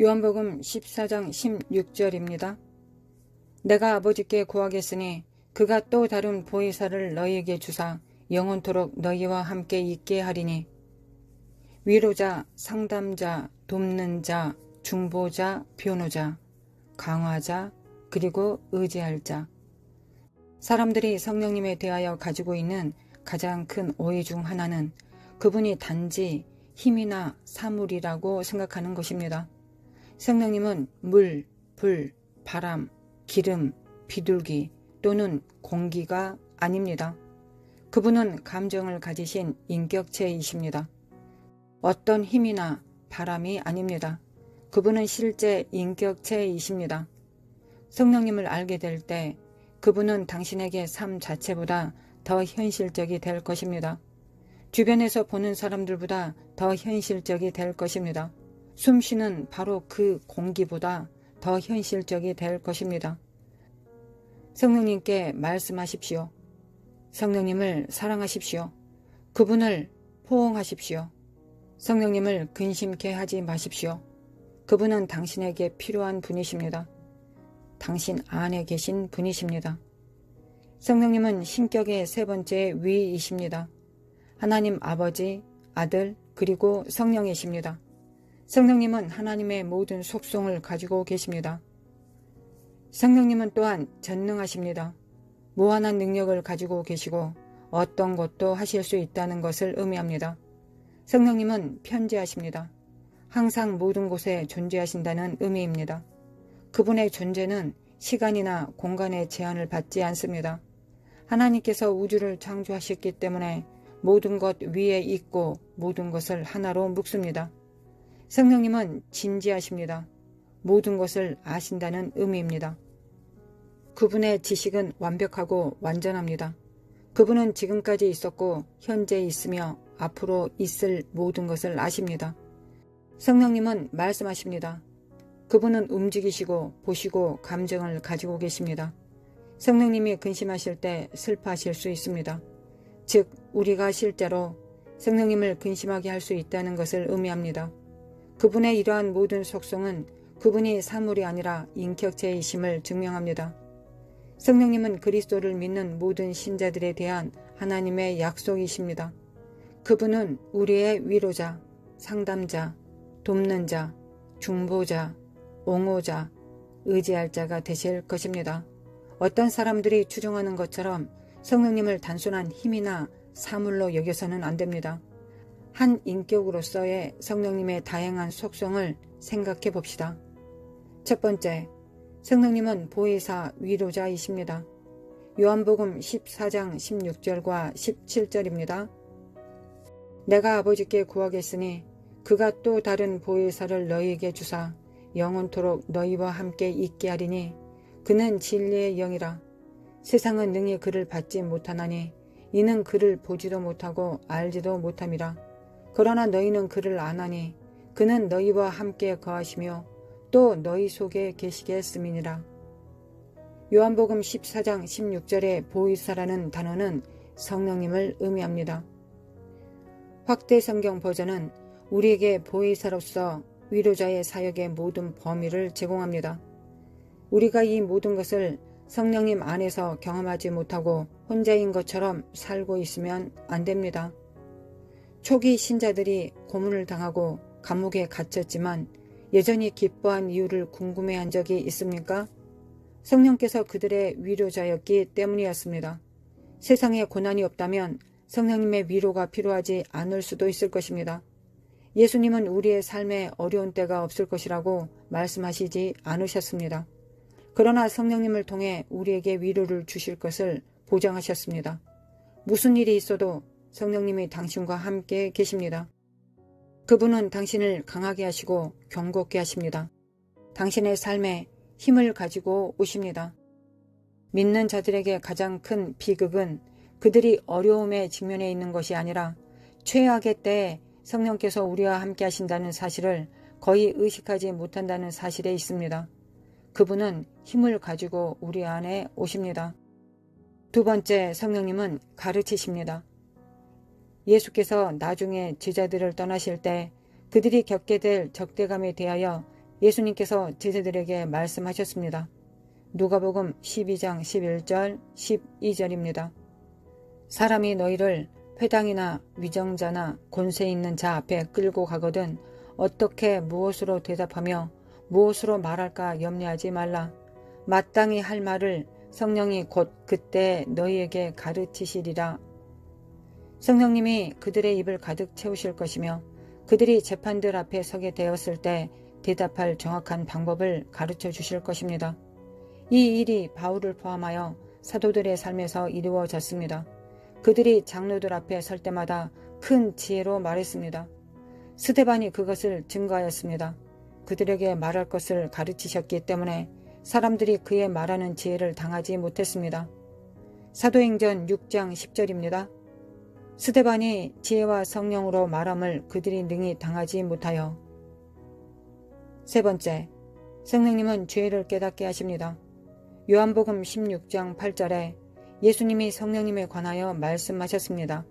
요한복음 14장 16절입니다. 내가 아버지께 구하겠으니 그가 또 다른 보혜사를 너희에게 주사 영원토록 너희와 함께 있게 하리니 위로자, 상담자, 돕는 자, 중보자, 변호자, 강화자, 그리고 의지할 자. 사람들이 성령님에 대하여 가지고 있는 가장 큰 오해 중 하나는 그분이 단지 힘이나 사물이라고 생각하는 것입니다. 성령님은 물, 불, 바람, 기름, 비둘기 또는 공기가 아닙니다. 그분은 감정을 가지신 인격체이십니다. 어떤 힘이나 바람이 아닙니다. 그분은 실제 인격체이십니다. 성령님을 알게 될 때 그분은 당신에게 삶 자체보다 더 현실적이 될 것입니다. 주변에서 보는 사람들보다 더 현실적이 될 것입니다. 숨쉬는 바로 그 공기보다 더 현실적이 될 것입니다. 성령님께 말씀하십시오. 성령님을 사랑하십시오. 그분을 포옹하십시오. 성령님을 근심케 하지 마십시오. 그분은 당신에게 필요한 분이십니다. 당신 안에 계신 분이십니다. 성령님은 신격의 세 번째 위이십니다. 하나님 아버지, 아들, 그리고 성령이십니다. 성령님은 하나님의 모든 속성을 가지고 계십니다. 성령님은 또한 전능하십니다. 무한한 능력을 가지고 계시고 어떤 것도 하실 수 있다는 것을 의미합니다. 성령님은 편재하십니다. 항상 모든 곳에 존재하신다는 의미입니다. 그분의 존재는 시간이나 공간의 제한을 받지 않습니다. 하나님께서 우주를 창조하셨기 때문에 모든 것 위에 있고 모든 것을 하나로 묶습니다. 성령님은 진지하십니다. 모든 것을 아신다는 의미입니다. 그분의 지식은 완벽하고 완전합니다. 그분은 지금까지 있었고 현재 있으며 앞으로 있을 모든 것을 아십니다. 성령님은 말씀하십니다. 그분은 움직이시고 보시고 감정을 가지고 계십니다. 성령님이 근심하실 때 슬퍼하실 수 있습니다. 즉 우리가 실제로 성령님을 근심하게 할 수 있다는 것을 의미합니다. 그분의 이러한 모든 속성은 그분이 사물이 아니라 인격체이심을 증명합니다. 성령님은 그리스도를 믿는 모든 신자들에 대한 하나님의 약속이십니다. 그분은 우리의 위로자, 상담자, 돕는 자, 중보자, 옹호자, 의지할 자가 되실 것입니다. 어떤 사람들이 추정하는 것처럼 성령님을 단순한 힘이나 사물로 여겨서는 안 됩니다. 한 인격으로서의 성령님의 다양한 속성을 생각해 봅시다. 첫 번째, 성령님은 보혜사 위로자이십니다. 요한복음 14장 16절과 17절입니다. 내가 아버지께 구하겠으니 그가 또 다른 보혜사를 너희에게 주사 영원토록 너희와 함께 있게 하리니 그는 진리의 영이라. 세상은 능히 그를 받지 못하나니 이는 그를 보지도 못하고 알지도 못함이라. 그러나 너희는 그를 아나니 그는 너희와 함께 거하시며 또 너희 속에 계시겠음이니라. 요한복음 14장 16절의 보혜사라는 단어는 성령님을 의미합니다. 확대 성경 버전은 우리에게 보혜사로서 위로자의 사역의 모든 범위를 제공합니다. 우리가 이 모든 것을 성령님 안에서 경험하지 못하고 혼자인 것처럼 살고 있으면 안 됩니다. 초기 신자들이 고문을 당하고 감옥에 갇혔지만 여전히 기뻐한 이유를 궁금해한 적이 있습니까? 성령께서 그들의 위로자였기 때문이었습니다. 세상에 고난이 없다면 성령님의 위로가 필요하지 않을 수도 있을 것입니다. 예수님은 우리의 삶에 어려운 때가 없을 것이라고 말씀하시지 않으셨습니다. 그러나 성령님을 통해 우리에게 위로를 주실 것을 보장하셨습니다. 무슨 일이 있어도 성령님이 당신과 함께 계십니다. 그분은 당신을 강하게 하시고 경고케 하십니다. 당신의 삶에 힘을 가지고 오십니다. 믿는 자들에게 가장 큰 비극은 그들이 어려움에 직면해 있는 것이 아니라 최악의 때에 성령께서 우리와 함께 하신다는 사실을 거의 의식하지 못한다는 사실에 있습니다. 그분은 힘을 가지고 우리 안에 오십니다. 두 번째, 성령님은 가르치십니다. 예수께서 나중에 제자들을 떠나실 때 그들이 겪게 될 적대감에 대하여 예수님께서 제자들에게 말씀하셨습니다. 누가복음 12장 11절 12절입니다. 사람이 너희를 회당이나 위정자나 권세 있는 자 앞에 끌고 가거든 어떻게 무엇으로 대답하며 무엇으로 말할까 염려하지 말라. 마땅히 할 말을 성령이 곧 그때 너희에게 가르치시리라. 성령님이 그들의 입을 가득 채우실 것이며 그들이 재판들 앞에 서게 되었을 때 대답할 정확한 방법을 가르쳐 주실 것입니다. 이 일이 바울을 포함하여 사도들의 삶에서 이루어졌습니다. 그들이 장로들 앞에 설 때마다 큰 지혜로 말했습니다. 스데반이 그것을 증거하였습니다. 그들에게 말할 것을 가르치셨기 때문에 사람들이 그의 말하는 지혜를 당하지 못했습니다. 사도행전 6장 10절입니다. 스데반이 지혜와 성령으로 말함을 그들이 능히 당하지 못하여. 세 번째, 성령님은 죄를 깨닫게 하십니다. 요한복음 16장 8절에 예수님이 성령님에 관하여 말씀하셨습니다.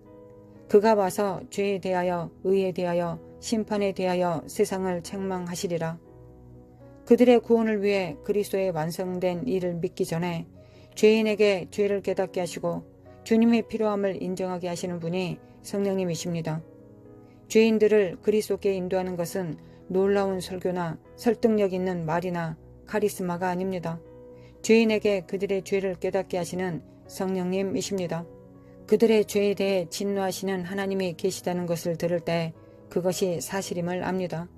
그가 와서 죄에 대하여 의에 대하여 심판에 대하여 세상을 책망하시리라. 그들의 구원을 위해 그리스도의 완성된 일을 믿기 전에 죄인에게 죄를 깨닫게 하시고 주님의 필요함을 인정하게 하시는 분이 성령님이십니다. 죄인들을 그리스도께 인도하는 것은 놀라운 설교나 설득력 있는 말이나 카리스마가 아닙니다. 죄인에게 그들의 죄를 깨닫게 하시는 성령님이십니다. 그들의 죄에 대해 진노하시는 하나님이 계시다는 것을 들을 때 그것이 사실임을 압니다.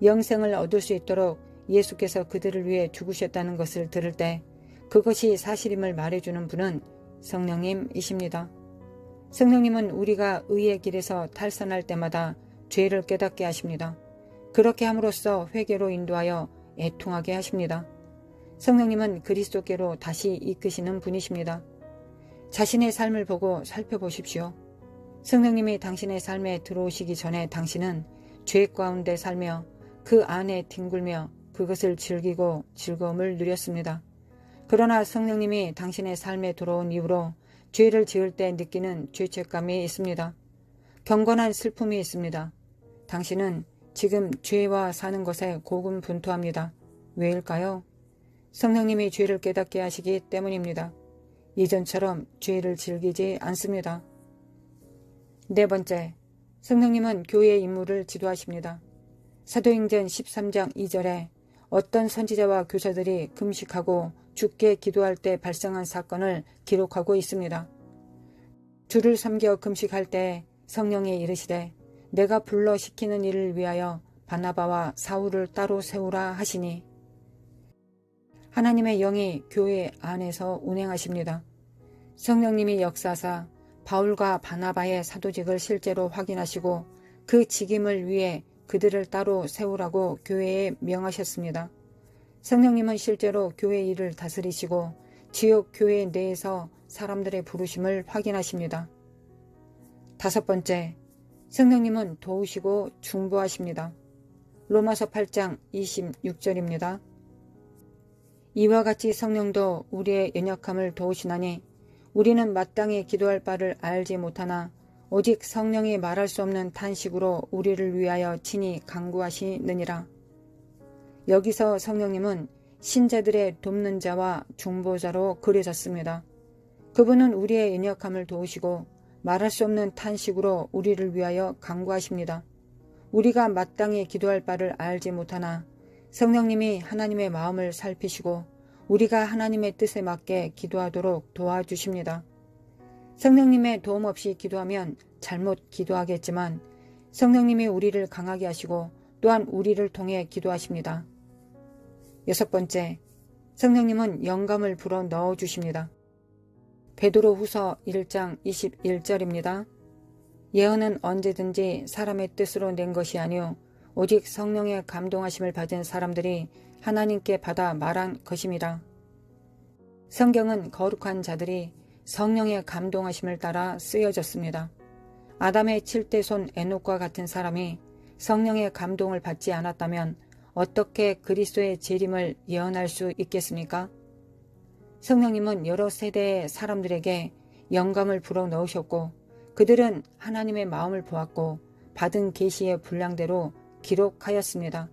영생을 얻을 수 있도록 예수께서 그들을 위해 죽으셨다는 것을 들을 때 그것이 사실임을 말해주는 분은 성령님이십니다. 성령님은 우리가 의의 길에서 탈선할 때마다 죄를 깨닫게 하십니다. 그렇게 함으로써 회개로 인도하여 애통하게 하십니다. 성령님은 그리스도께로 다시 이끄시는 분이십니다. 자신의 삶을 보고 살펴보십시오. 성령님이 당신의 삶에 들어오시기 전에 당신은 죄 가운데 살며 그 안에 뒹굴며 그것을 즐기고 즐거움을 누렸습니다. 그러나 성령님이 당신의 삶에 들어온 이후로 죄를 지을 때 느끼는 죄책감이 있습니다. 경건한 슬픔이 있습니다. 당신은 지금 죄와 사는 것에 고군분투합니다. 왜일까요? 성령님이 죄를 깨닫게 하시기 때문입니다. 이전처럼 죄를 즐기지 않습니다. 네 번째, 성령님은 교회의 임무를 지도하십니다. 사도행전 13장 2절에 어떤 선지자와 교사들이 금식하고 주께 기도할 때 발생한 사건을 기록하고 있습니다. 주를 섬겨 금식할 때 성령이 이르시되 내가 불러 시키는 일을 위하여 바나바와 사울을 따로 세우라 하시니. 하나님의 영이 교회 안에서 운행하십니다. 성령님이 역사하사 바울과 바나바의 사도직을 실제로 확인하시고 그 직임을 위해 그들을 따로 세우라고 교회에 명하셨습니다. 성령님은 실제로 교회 일을 다스리시고 지역 교회 내에서 사람들의 부르심을 확인하십니다. 다섯 번째, 성령님은 도우시고 중보하십니다. 로마서 8장 26절입니다. 이와 같이 성령도 우리의 연약함을 도우시나니 우리는 마땅히 기도할 바를 알지 못하나 오직 성령이 말할 수 없는 탄식으로 우리를 위하여 친히 간구하시느니라. 여기서 성령님은 신자들의 돕는 자와 중보자로 그려졌습니다. 그분은 우리의 연약함을 도우시고 말할 수 없는 탄식으로 우리를 위하여 간구하십니다. 우리가 마땅히 기도할 바를 알지 못하나 성령님이 하나님의 마음을 살피시고 우리가 하나님의 뜻에 맞게 기도하도록 도와주십니다. 성령님의 도움 없이 기도하면 잘못 기도하겠지만 성령님이 우리를 강하게 하시고 또한 우리를 통해 기도하십니다. 여섯 번째, 성령님은 영감을 불어 넣어주십니다. 베드로후서 1장 21절입니다. 예언은 언제든지 사람의 뜻으로 낸 것이 아니요 오직 성령의 감동하심을 받은 사람들이 하나님께 받아 말한 것임이라. 성경은 거룩한 자들이 성령의 감동하심을 따라 쓰여졌습니다. 아담의 7대 손 에녹과 같은 사람이 성령의 감동을 받지 않았다면 어떻게 그리스도의 재림을 예언할 수 있겠습니까? 성령님은 여러 세대의 사람들에게 영감을 불어넣으셨고 그들은 하나님의 마음을 보았고 받은 계시의 분량대로 기록하였습니다.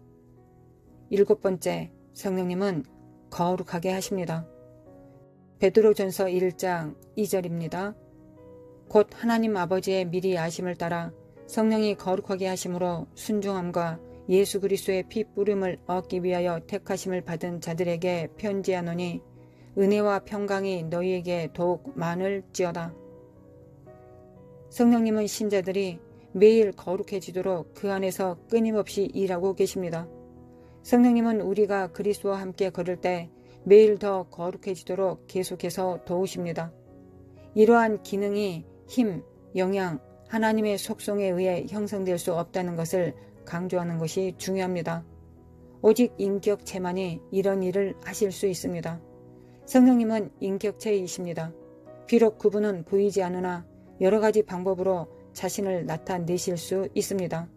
7번째, 성령님은 거룩하게 하십니다. 베드로전서 1장 2절입니다. 곧 하나님 아버지의 미리 아심을 따라 성령이 거룩하게 하심으로 순종함과 예수 그리스도의 피 뿌림을 얻기 위하여 택하심을 받은 자들에게 편지하노니 은혜와 평강이 너희에게 더욱 많을지어다. 성령님은 신자들이 매일 거룩해지도록 그 안에서 끊임없이 일하고 계십니다. 성령님은 우리가 그리스도와 함께 걸을 때 매일 더 거룩해지도록 계속해서 도우십니다. 이러한 기능이 힘, 영향, 하나님의 속성에 의해 형성될 수 없다는 것을 강조하는 것이 중요합니다. 오직 인격체만이 이런 일을 하실 수 있습니다. 성령님은 인격체이십니다. 비록 그분은 보이지 않으나 여러 가지 방법으로 자신을 나타내실 수 있습니다.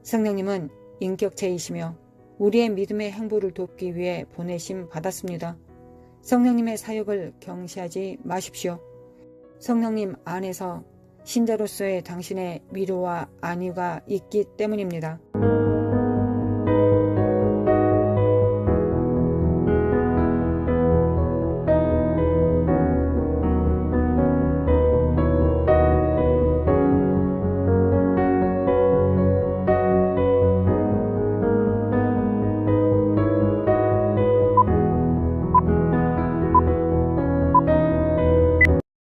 성령님은 인격체이시며 우리의 믿음의 행보를 돕기 위해 보내심 받았습니다. 성령님의 사역을 경시하지 마십시오. 성령님 안에서 신자로서의 당신의 위로와 안위가 있기 때문입니다.